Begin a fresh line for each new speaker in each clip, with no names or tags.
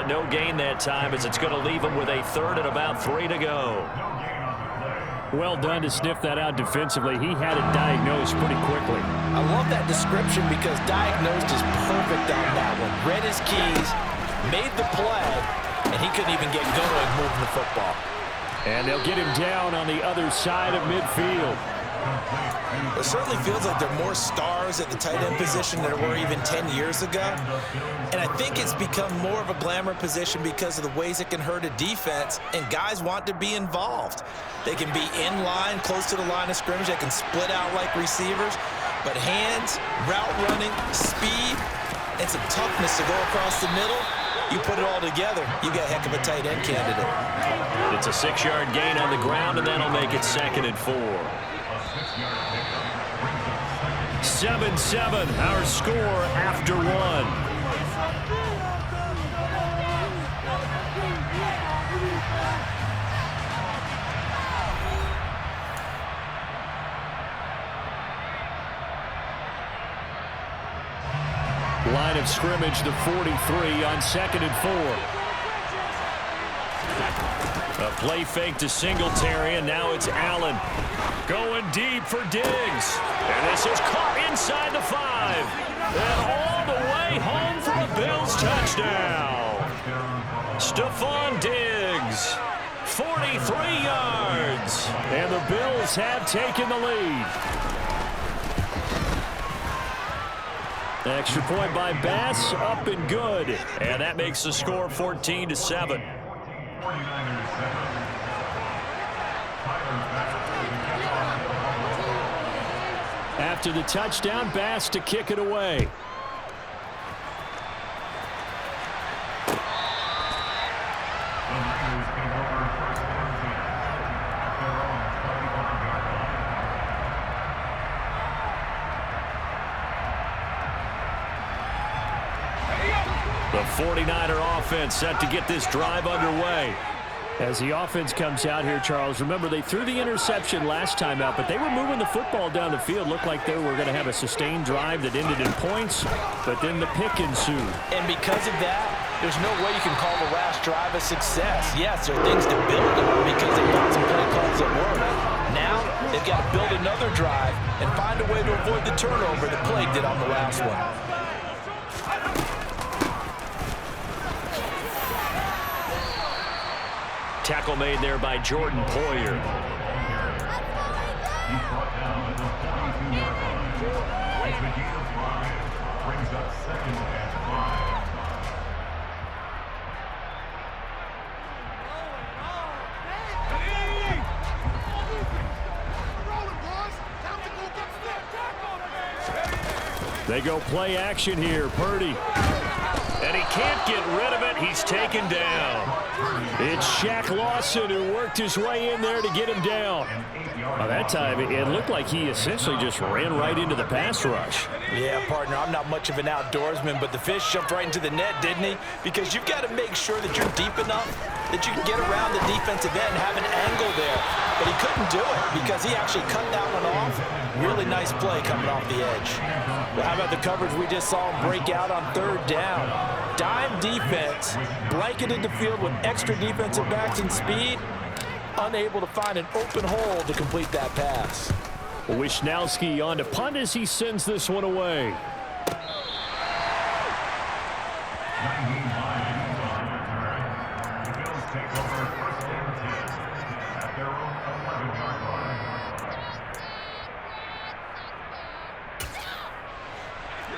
but no gain that time as it's going to leave them with a third and about 3 to go.
Well done to sniff that out defensively. He had it diagnosed pretty quickly.
I love that description because diagnosed is perfect on that one. Read his keys, made the play, and he couldn't even get going moving the football.
And they'll get him down on the other side of midfield.
It certainly feels like there are more stars at the tight end position than there were even 10 years ago. And I think it's become more of a glamour position because of the ways it can hurt a defense, and guys want to be involved. They can be in line, close to the line of scrimmage. They can split out like receivers. But hands, route running, speed, and some toughness to go across the middle, you put it all together, you got a heck of a tight end candidate.
It's a 6-yard gain on the ground, and that'll make it 2nd and 4. 7-7, our score after 1.
Line of scrimmage, the 43 on 2nd and 4.
A play fake to Singletary, and now it's Allen. Going deep for Diggs. And this is caught inside the 5. And all the way home for a Bills touchdown. Stephon Diggs, 43 yards.
And the Bills have taken the lead. Extra point by Bass, up and good.
And that makes the score 14-7.
After the touchdown, Bass to kick it away.
The 49er offense set to get this drive underway.
As the offense comes out here, Charles, remember they threw the interception last time out, but they were moving the football down the field. Looked like they were going to have a sustained drive that ended in points, but then the pick ensued.
And because of that, there's no way you can call the last drive a success. Yes, there are things to build on because they got some play calls that work. Now they've got to build another drive and find a way to avoid the turnover that plagued did on the last one.
Tackle made there by Jordan Poyer.
They go play action here, Purdy.
And he can't get rid of it. He's taken down.
It's Shaq Lawson who worked his way in there to get him down. By that time, it looked like he essentially just ran right into the pass rush.
Yeah, partner, I'm not much of an outdoorsman, but the fish jumped right into the net, didn't he? Because you've got to make sure that you're deep enough that you can get around the defensive end and have an angle there. But he couldn't do it because he actually cut that one off. Really nice play coming off the edge. Well, how about the coverage we just saw him break out on 3rd down? Dime defense, blanketed the field with extra defensive backs and speed, unable to find an open hole to complete that pass.
Wishnowski on to punt as he sends this one away.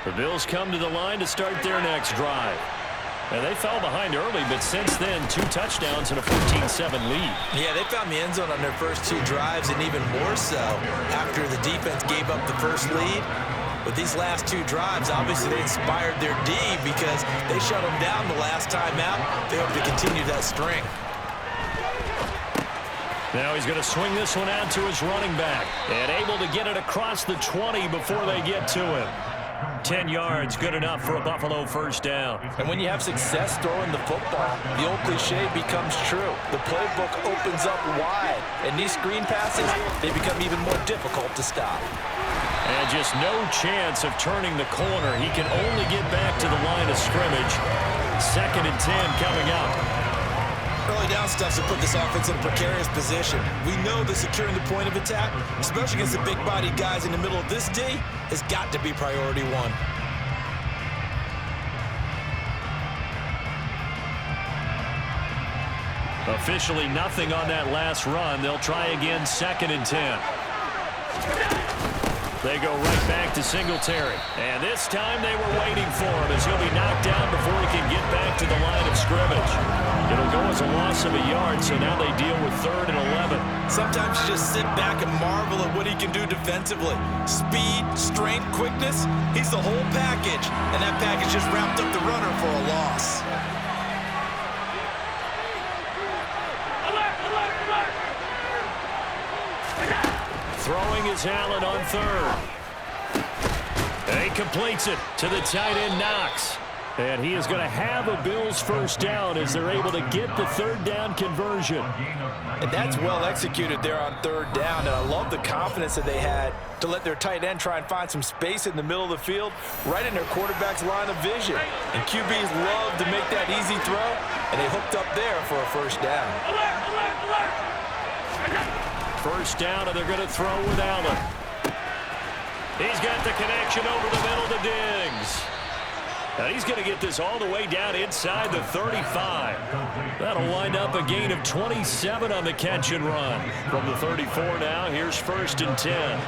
The Bills come to the line to start their next drive. And they fell behind early, but since then, 2 touchdowns and a 14-7 lead.
Yeah, they found the end zone on their first 2 drives, and even more so after the defense gave up the first lead. But these last 2 drives, obviously they inspired their D because they shut them down the last time out. They hope to continue that string.
Now he's going to swing this one out to his running back. And able to get it across the 20 before they get to him. 10 yards, good enough for a Buffalo first down.
And when you have success throwing the football, the old cliche becomes true. The playbook opens up wide, and these screen passes, they become even more difficult to stop.
And just no chance of turning the corner. He can only get back to the line of scrimmage. 2nd and 10 coming up.
Early down stuff to put this offense in a precarious position. We know that securing the point of attack, especially against the big-body guys in the middle of this D, has got to be priority one.
Officially nothing on that last run. They'll try again, 2nd and 10. They go right back to Singletary. And this time they were waiting for him as he'll be knocked down before he can get back to the line of scrimmage. It'll go as a loss of a yard, so now they deal with 3rd and 11.
Sometimes you just sit back and marvel at what he can do defensively. Speed, strength, quickness, he's the whole package. And that package just wrapped up the runner for a loss.
Throwing is Allen on 3rd. And he completes it to the tight end, Knox. And he is going to have a Bills first down as they're able to get the 3rd down conversion.
And that's well executed there on 3rd down. And I love the confidence that they had to let their tight end try and find some space in the middle of the field, right in their quarterback's line of vision. And QBs love to make that easy throw, and they hooked up there for a first down.
First down, and they're going to throw with Allen. He's got the connection over the middle to Diggs. And he's going to get this all the way down inside the 35. That'll wind up a gain of 27 on the catch and run. From the 34 now, here's 1st and 10.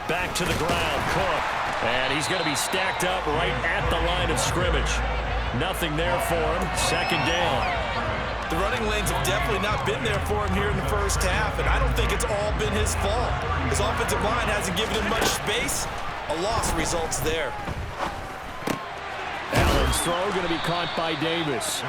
Back to the ground, Cook. And he's going to be stacked up right at the line of scrimmage. Nothing there for him. 2nd down.
The running lanes have definitely not been there for him here in the first half, and I don't think it's all been his fault. His offensive line hasn't given him much space. A loss results there.
Allen's throw going to be caught by Davis.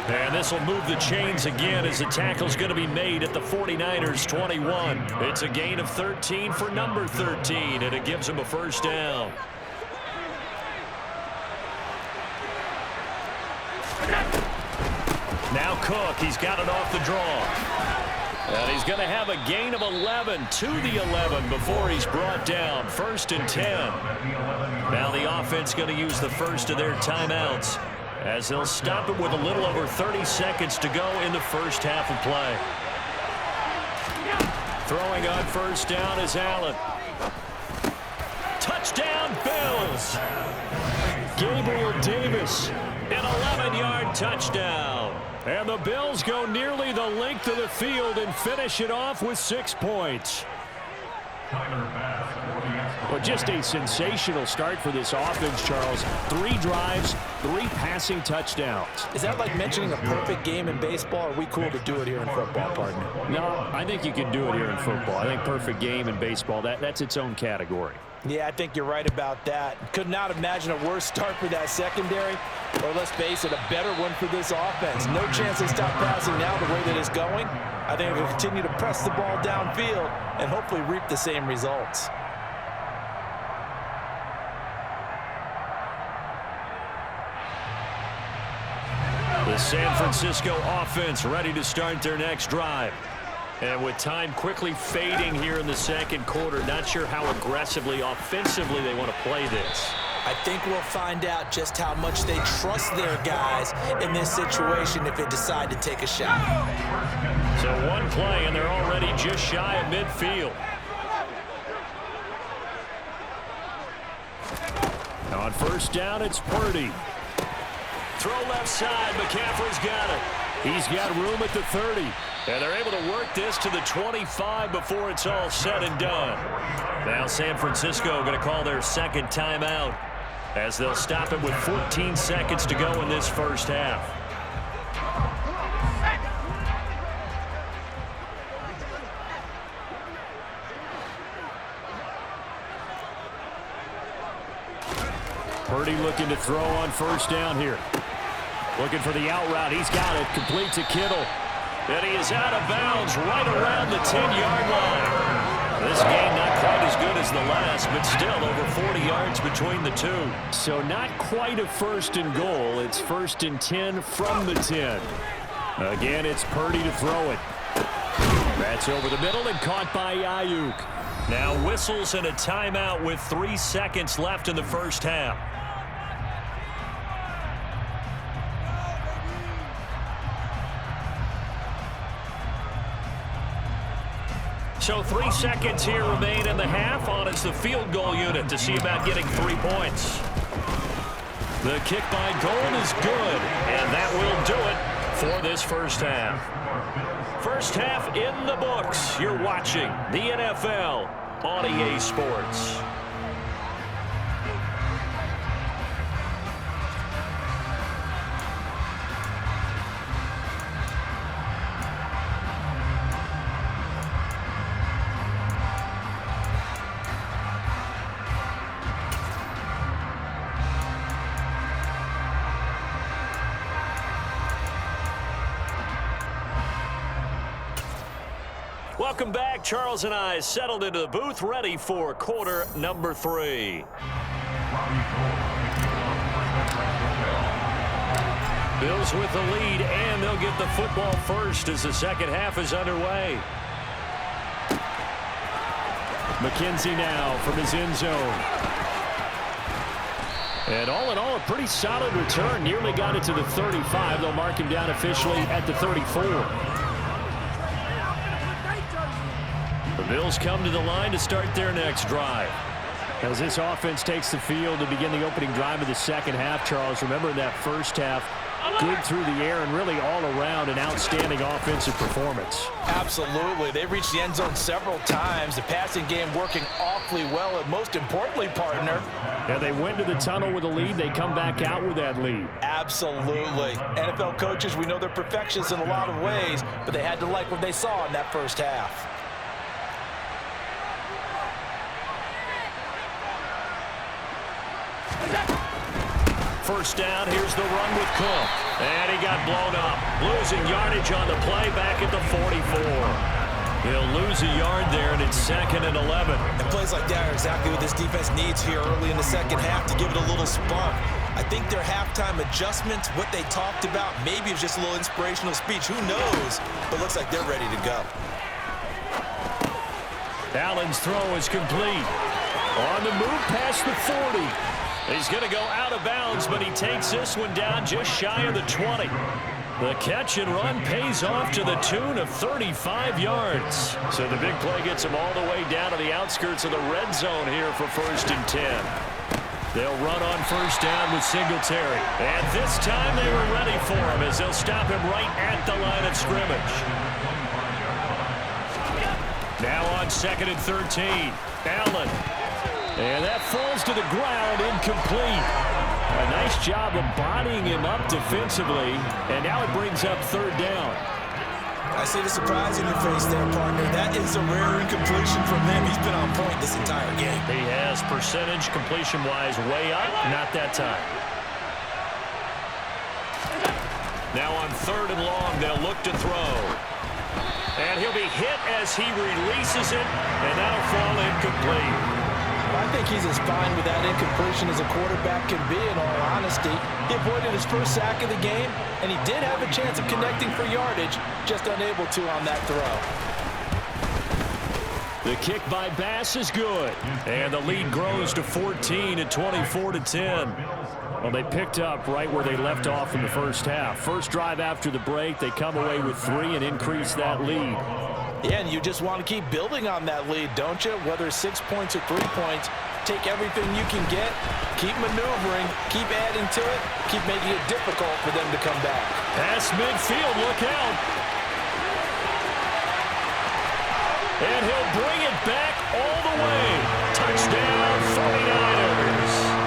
And this will move the chains again as the tackle's going to be made at the 49ers 21. It's a gain of 13 for number 13, and it gives him a first down. Now Cook, he's got it off the draw. And he's going to have a gain of 11 to the 11 before he's brought down. 1st and 10. Now the offense going to use the first of their timeouts as they'll stop it with a little over 30 seconds to go in the first half of play. Throwing on first down is Allen. Touchdown, Bills! Gabriel Davis, an 11-yard touchdown. And the Bills go nearly the length of the field and finish it off with 6 points. Well, just a sensational start for this offense, Charles. 3 drives, 3 passing touchdowns.
Is that like mentioning a perfect game in baseball? Or are we cool to do it here in football, partner?
No, I think you can do it here in football. I think perfect game in baseball, that's its own category.
Yeah, I think you're right about that. Could not imagine a worse start for that secondary, or let's face it, a better one for this offense. No chance they stop passing now the way that it's going. I think they'll continue to press the ball downfield and hopefully reap the same results.
The San Francisco offense ready to start their next drive. And with time quickly fading here in the second quarter, not sure how aggressively, offensively they want to play this.
I think we'll find out just how much they trust their guys in this situation if they decide to take a shot.
So one play, and they're already just shy of midfield. On first down, it's Purdy. Throw left side. McCaffrey's got it. He's got room at the 30. And they're able to work this to the 25 before it's all said and done. Now San Francisco going to call their second timeout as they'll stop it with 14 seconds to go in this first half. Purdy looking to throw on first down here. Looking for the out route. He's got it. Complete to Kittle. And he is out of bounds right around the 10-yard line. This game not quite as good as the last, but still over 40 yards between the two. So not quite a 1st and goal. It's 1st and 10 from the 10.
Again, it's Purdy to throw it. That's over the middle and caught by Ayuk. Now whistles and a timeout with 3 seconds left in the first half. So 3 seconds here remain in the half. On it's the field goal unit to see about getting 3 points. The kick by Gold is good, and that will do it for this first half. First half in the books. You're watching the NFL on EA Sports. Welcome back. Charles and I settled into the booth, ready for quarter number 3. Bills with the lead, and they'll get the football first as the second half is underway. McKenzie now from his end zone. And all in all, a pretty solid return. Nearly got it to the 35. They'll mark him down officially at the 34. The Bills come to the line to start their next drive. As this offense takes the field to begin the opening drive of the second half, Charles, remember in that first half, good through the air and really all around an outstanding offensive performance.
Absolutely. They reached the end zone several times. The passing game working awfully well, and most importantly, partner.
Yeah, they went to the tunnel with a lead. They come back out with that lead.
Absolutely. NFL coaches, we know they're perfectionists in a lot of ways, but they had to like what they saw in that first half.
First down, here's the run with Cook. And he got blown up. Losing yardage on the play back at the 44. He'll lose a yard there, and it's 2nd and 11.
And plays like that are exactly what this defense needs here early in the second half to give it a little spark. I think their halftime adjustments, what they talked about, maybe it was just a little inspirational speech. Who knows? But looks like they're ready to go.
Allen's throw is complete. On the move past the 40. He's going to go out of bounds, but he takes this one down just shy of the 20. The catch and run pays off to the tune of 35 yards. So the big play gets him all the way down to the outskirts of the red zone here for 1st and 10. They'll run on first down with Singletary. And this time they were ready for him as they'll stop him right at the line of scrimmage. Now on 2nd and 13. Allen. And that falls to the ground, incomplete. A nice job of bodying him up defensively, and now it brings up 3rd down.
I see the surprise in your face there, partner. That is a rare incompletion from him. He's been on point this entire game.
He has percentage completion-wise way up, not that time. Now on 3rd and long, they'll look to throw. And he'll be hit as he releases it, and that'll fall incomplete.
I think he's as fine with that incompletion as a quarterback can be, in all honesty. He avoided his first sack of the game, and he did have a chance of connecting for yardage, just unable to on that throw.
The kick by Bass is good, and the lead grows to 14 at 24-10. Well, they picked up right where they left off in the first half. First drive after the break, they come away with 3 and increase that lead.
Yeah, and you just want to keep building on that lead, don't you? Whether it's 6 points or 3 points, take everything you can get, keep maneuvering, keep adding to it, keep making it difficult for them to come back.
Pass midfield, look out. And he'll bring it back all the way. Touchdown, 49ers.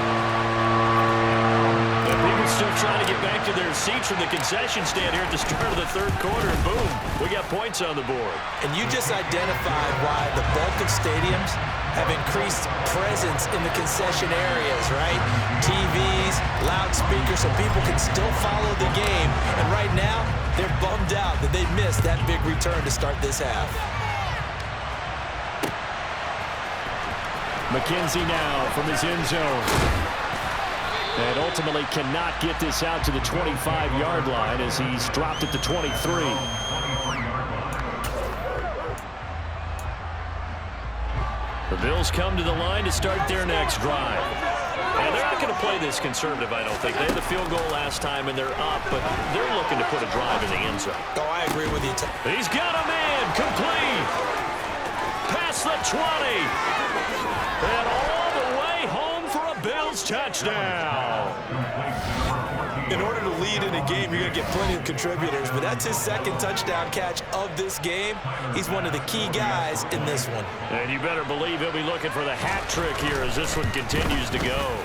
Still trying to get back to their seats from the concession stand here at the start of the 3rd quarter, and boom, we got points on the board.
And you just identified why the bulk of stadiums have increased presence in the concession areas, right? TVs, loudspeakers, so people can still follow the game. And right now, they're bummed out that they missed that big return to start this half.
McKenzie now from his end zone.
And ultimately cannot get this out to the 25-yard line as he's dropped at the 23. The Bills come to the line to start their next drive. And they're not going to play this conservative, I don't think. They had the field goal last time, and they're up, but they're looking to put a drive in the end zone.
Oh, I agree with you.
He's got a man complete. Past the 20. And all the way home for a Bills touchdown.
In order to lead in a game, you're going to get plenty of contributors, but that's his second touchdown catch of this game. He's one of the key guys in this one.
And you better believe he'll be looking for the hat trick here as this one continues to go.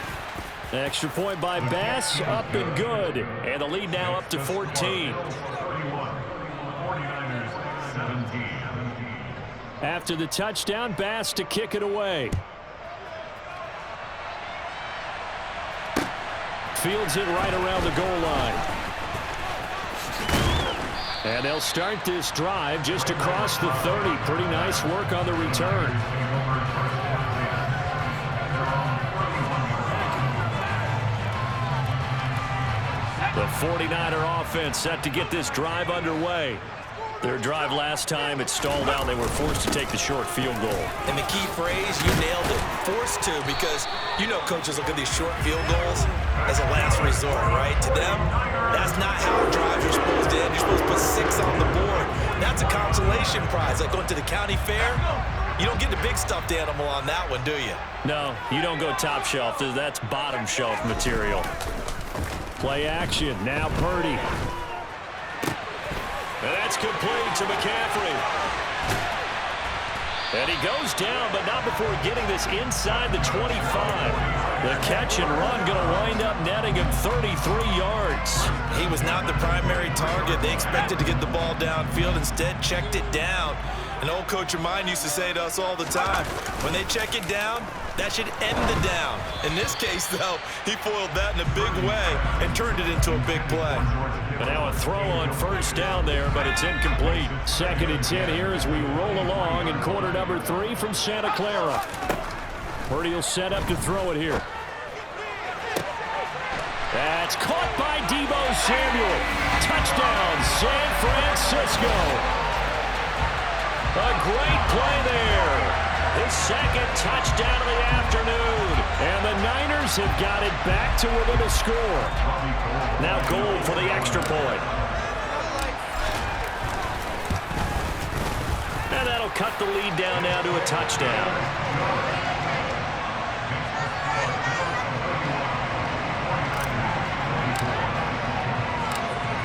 Extra point by Bass, up and good. And the lead now up to 14. After the touchdown, Bass to kick it away. Fields it right around the goal line. And they'll start this drive just across the 30. Pretty nice work on the return. The 49er offense set to get this drive underway. Their drive last time, it stalled out. They were forced to take the short field goal.
And the key phrase, you nailed it, forced to, because you know coaches look at these short field goals as a last resort, right? To them, that's not how drives are supposed to end. You're supposed to put 6 on the board. That's a consolation prize. Like going to the county fair, you don't get the big stuffed animal on that one, do you?
No, you don't go top shelf. That's bottom shelf material. Play action. Now Purdy. And that's complete to McCaffrey. And he goes down, but not before getting this inside the 25. The catch and run going to wind up netting him 33 yards.
He was not the primary target. They expected to get the ball downfield. Instead, checked it down. An old coach of mine used to say to us all the time, when they check it down, that should end the down. In this case, though, he foiled that in a big way and turned it into a big play.
But now a throw on first down there, but it's incomplete. 2nd and 10 here as we roll along in quarter number 3 from Santa Clara. Purdy will set up to throw it here. That's caught by Deebo Samuel. Touchdown, San Francisco. A great play there. His second touchdown of the afternoon. And the Niners have got it back to within a score. Now goal for the extra point. And that'll cut the lead down now to a touchdown.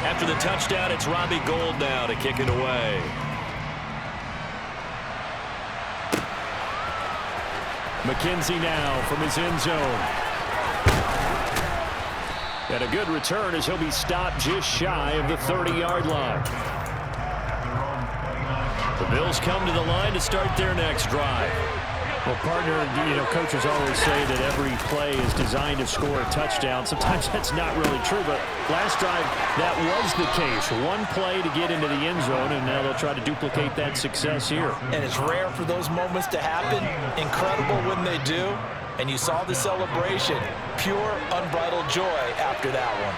After the touchdown, it's Robbie Gould now to kick it away. McKenzie now from his end zone. And a good return as he'll be stopped just shy of the 30-yard line. The Bills come to the line to start their next drive. Well, partner, coaches always say that every play is designed to score a touchdown. Sometimes that's not really true, but last drive, that was the case. One play to get into the end zone, and now they'll try to duplicate that success here.
And it's rare for those moments to happen. Incredible when they do. And you saw the celebration. Pure, unbridled joy after that one.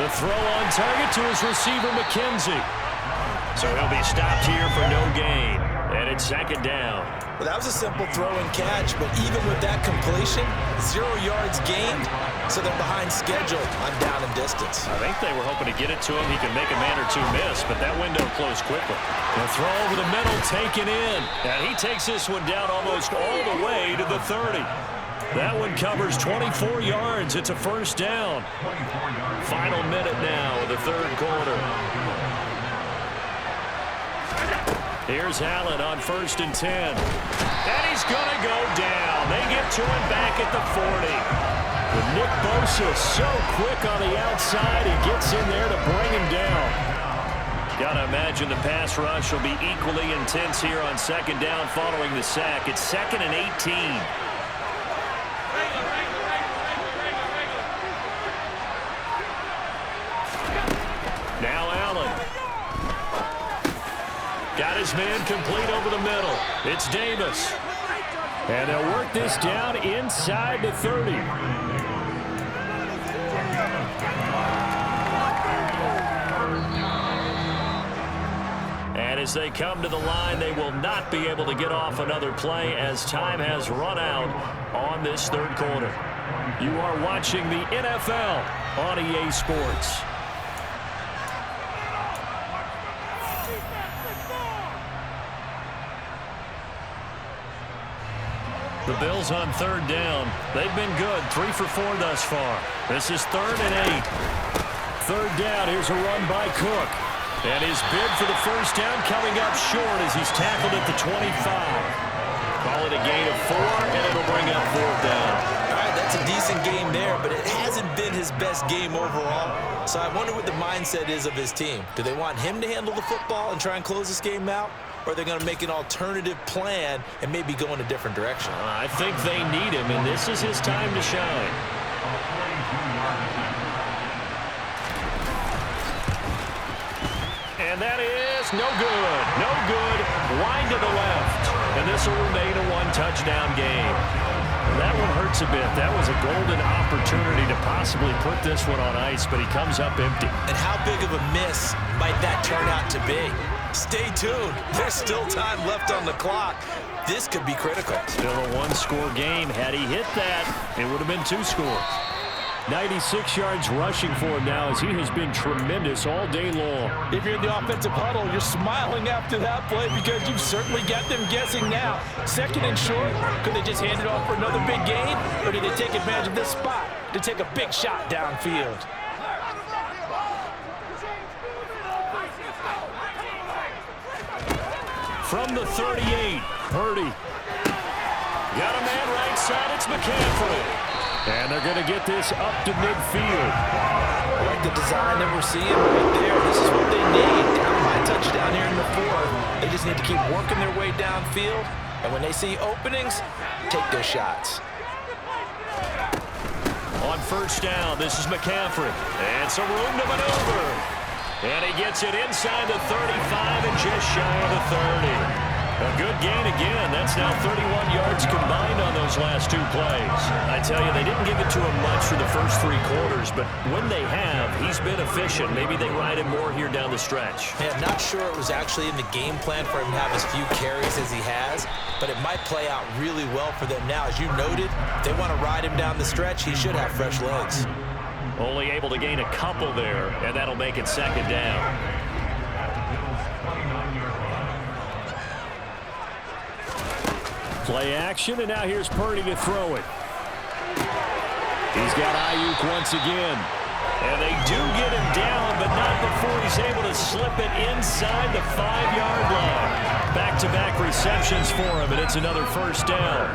The throw on target to his receiver, McKenzie. So he'll be stopped here for no gain. And it's 2nd down.
Well, that was a simple throw and catch, but even with that completion, 0 yards gained, so they're behind schedule on down and distance.
I think they were hoping to get it to him. He could make a man or two miss, but that window closed quickly. The throw over the middle, taken in. And he takes this one down almost all the way to the 30. That one covers 24 yards. It's a first down. Final minute now of the 3rd quarter. Here's Allen on 1st and 10. And he's going to go down. They get to him back at the 40. With Nick Bosa so quick on the outside, he gets in there to bring him down. Got to imagine the pass rush will be equally intense here on 2nd down following the sack. It's 2nd and 18. Now Allen. Got his man complete over the middle. It's Davis. And they'll work this down inside the 30. And as they come to the line, they will not be able to get off another play as time has run out on this third quarter. You are watching the NFL on EA Sports. The Bills on third down. They've been good, 3 for 4 thus far. This is 3rd and 8. Third down, here's a run by Cook. And his bid for the first down coming up short as he's tackled at the 25. Call it a gain of 4, and it'll bring up 4th down.
All right, that's a decent game there, but it hasn't been his best game overall. So I wonder what the mindset is of his team. Do they want him to handle the football and try and close this game out? Or are they going to make an alternative plan and maybe go in a different direction?
I think they need him, and this is his time to shine. And that is no good. No good. Wide to the left. And this will remain a one-touchdown game. That one hurts a bit. That was a golden opportunity to possibly put this one on ice, but he comes up empty.
And how big of a miss might that turn out to be? Stay tuned. There's still time left on the clock. This could be critical.
Still a one-score game. Had he hit that, it would have been 2 scores. 96 yards rushing for him now as he has been tremendous all day long.
If you're in the offensive huddle, you're smiling after that play because you've certainly got them guessing now. 2nd and short, could they just hand it off for another big gain? Or did they take advantage of this spot to take a big shot downfield?
From the 38, Purdy. Got a man right side, it's McCaffrey. And they're going to get this up to midfield.
I like the design that we're seeing right there. This is what they need. Down by touchdown here in the 4th. They just need to keep working their way downfield. And when they see openings, take their shots.
On first down, this is McCaffrey. And some room to maneuver. And he gets it inside the 35 and just shy of the 30. A good gain again. That's now 31 yards combined on those last 2 plays. I tell you, they didn't give it to him much for the first 3 quarters, but when they have, he's been efficient. Maybe they ride him more here down the stretch.
Yeah, I'm not sure it was actually in the game plan for him to have as few carries as he has, but it might play out really well for them now. As you noted, if they want to ride him down the stretch, he should have fresh legs.
Only able to gain a couple there, and that'll make it 2nd down. Play action, and now here's Purdy to throw it. He's got Ayuk once again. And they do get him down, but not before he's able to slip it inside the 5-yard line. Back-to-back receptions for him, and it's another first down.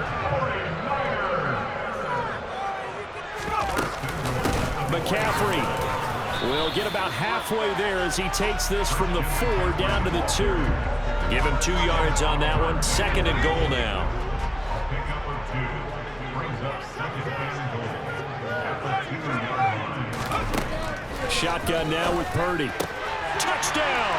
McCaffrey will get about halfway there as he takes this from the 4 down to the 2. Give him 2 yards on that one. 2nd and goal now. Shotgun now with Purdy. Touchdown!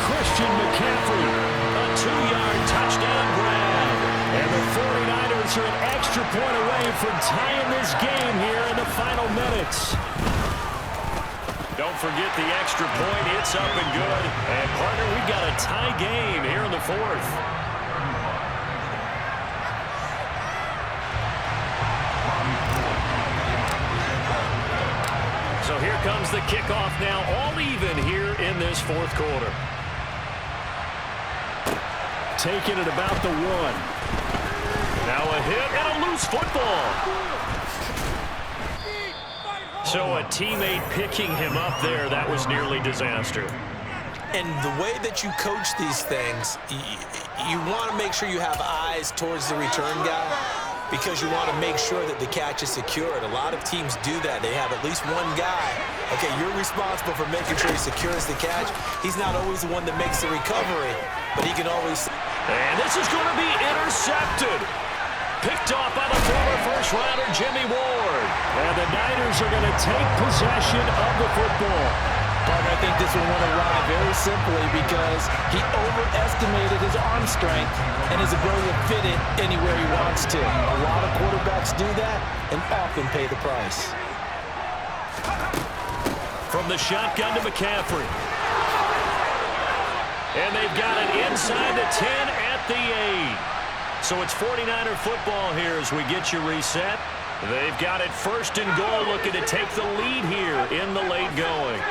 Christian McCaffrey. A 2-yard touchdown grab. And the 49ers are an extra point away from tying this game here in the final minutes. Don't forget the extra point. It's up and good. And, partner, we've got a tie game here in the 4th. So here comes the kickoff now, all even here in this 4th quarter. Taking it about the 1. Now a hit and a loose football. So a teammate picking him up there, that was nearly disaster.
And the way that you coach these things, you want to make sure you have eyes towards the return guy because you want to make sure that the catch is secured. A lot of teams do that. They have at least one guy. Okay, you're responsible for making sure he secures the catch. He's not always the one that makes the recovery, but he can always...
And this is going to be intercepted. Picked off by the former first-rounder Jimmy Ward. And the Niners are going to take possession of the football.
Partner, I think this one went awry very simply because he overestimated his arm strength and his ability to fit it anywhere he wants to. A lot of quarterbacks do that and often pay the price.
From the shotgun to McCaffrey. And they've got it inside the 10 at the 8. So it's 49er football here as we get you reset. They've got it first and goal, looking to take the lead here in the late going.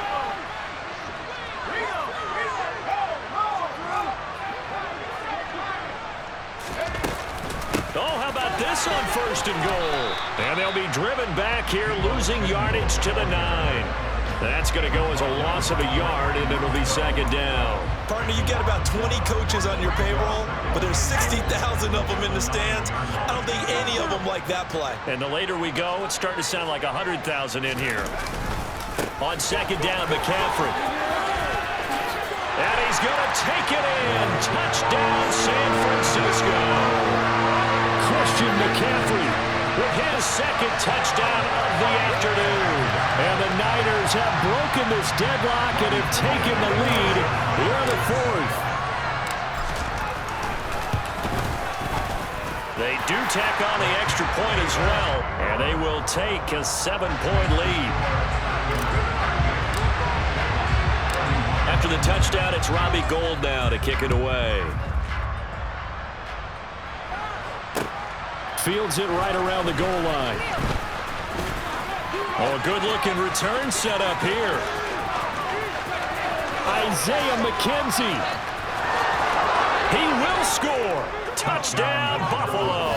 Oh, how about this on first and goal? And they'll be driven back here, losing yardage to the 9. That's going to go as a loss of a yard, and it'll be second down.
Partner, you got about 20 coaches on your payroll, but there's 60,000 of them in the stands. I don't think any of them like that play.
And the later we go, it's starting to sound like 100,000 in here. On second down, McCaffrey. And he's going to take it in. Touchdown, San Francisco. Christian McCaffrey with his second touchdown of the afternoon. And the Niners have broken this deadlock and have taken the lead here in the fourth. They do tack on the extra point as well, and they will take a 7-point lead. After the touchdown, it's Robbie Gould now to kick it away. Fields it right around the goal line. Oh, a good-looking return set up here. Isaiah McKenzie. He will score. Touchdown, Buffalo.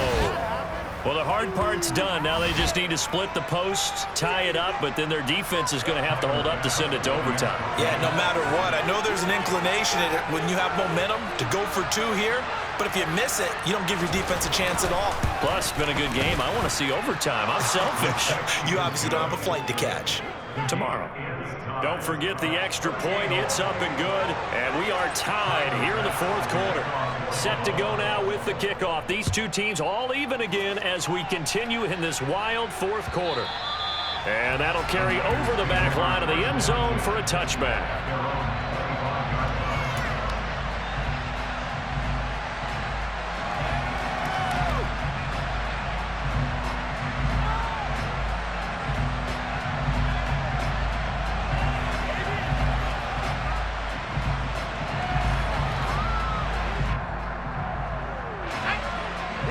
Well, the hard part's done. Now they just need to split the post, tie it up, but then their defense is going to have to hold up to send it to overtime.
Yeah, no matter what. I know there's an inclination when you have momentum to go for 2 here, but if you miss it, you don't give your defense a chance at all.
Plus, it's been a good game. I want to see overtime. I'm selfish.
You obviously don't have a flight to catch.
Tomorrow. Don't forget the extra point. It's up and good. And we are tied here in the fourth quarter. Set to go now with the kickoff. These two teams all even again as we continue in this wild fourth quarter. And that'll carry over the back line of the end zone for a touchback.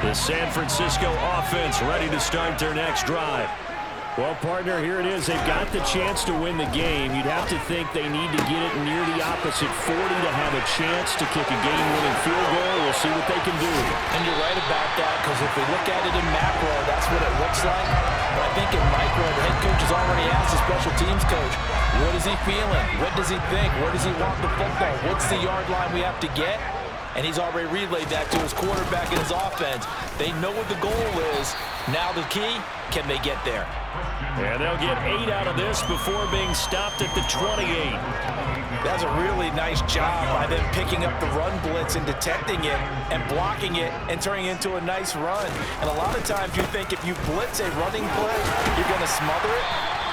The San Francisco offense ready to start their next drive. Well, partner, here it is. They've got the chance to win the game. You'd have to think they need to get it near the opposite 40 to have a chance to kick a game-winning field goal. We'll see what they can do.
And you're right about that, because if we look at it in macro, that's what it looks like. But I think in micro, the head coach has already asked the special teams coach, what is he feeling? What does he think? Where does he want the football? What's the yard line we have to get? And he's already relayed that to his quarterback and his offense. They know what the goal is. Now the key, can they get there?
And they'll get 8 out of this before being stopped at the 28.
That's a really nice job by them picking up the run blitz and detecting it and blocking it and turning it into a nice run. And a lot of times you think if you blitz a running play, you're going to smother it.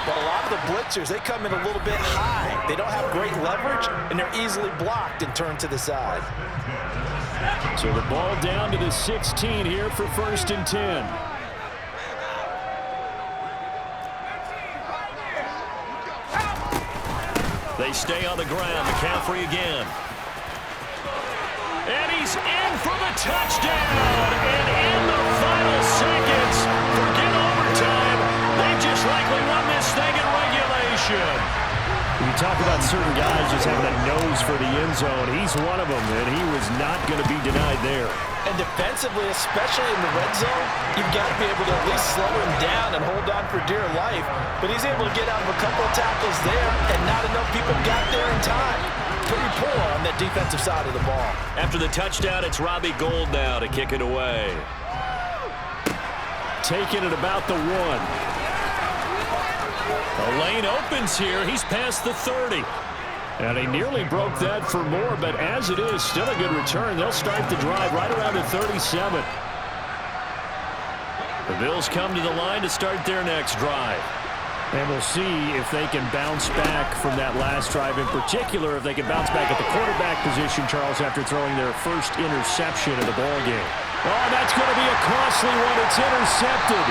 But a lot of the blitzers, they come in a little bit high. They don't have great leverage, and they're easily blocked and turned to the side.
So the ball down to the 16 here for first and 10. They stay on the ground. McCaffrey again. And he's in for the touchdown. And in the final seconds, forget overtime. They just likely won this thing in regulation. You talk about certain guys just having a nose for the end zone. He's one of them, and he was not going to be denied there.
And defensively, especially in the red zone, you've got to be able to at least slow him down and hold on for dear life. But he's able to get out of a couple of tackles there, and not enough people got there in time. Pretty poor on that defensive side of the ball.
After the touchdown, it's Robbie Gould now to kick it away. Taking it about the 1. The lane opens here. He's past the 30. And he nearly broke that for more, but as it is, still a good return. They'll start the drive right around the 37. The Bills come to the line to start their next drive.
And we'll see if they can bounce back from that last drive, in particular, if they can bounce back at the quarterback position, Charles, after throwing their first interception of the ballgame. Oh, that's going to be a costly one. It's intercepted.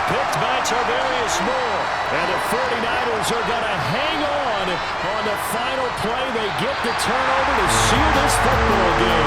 Picked by Tarvarius Moore. And the 49ers are going to hang on the final play. They get the turnover to seal this football game.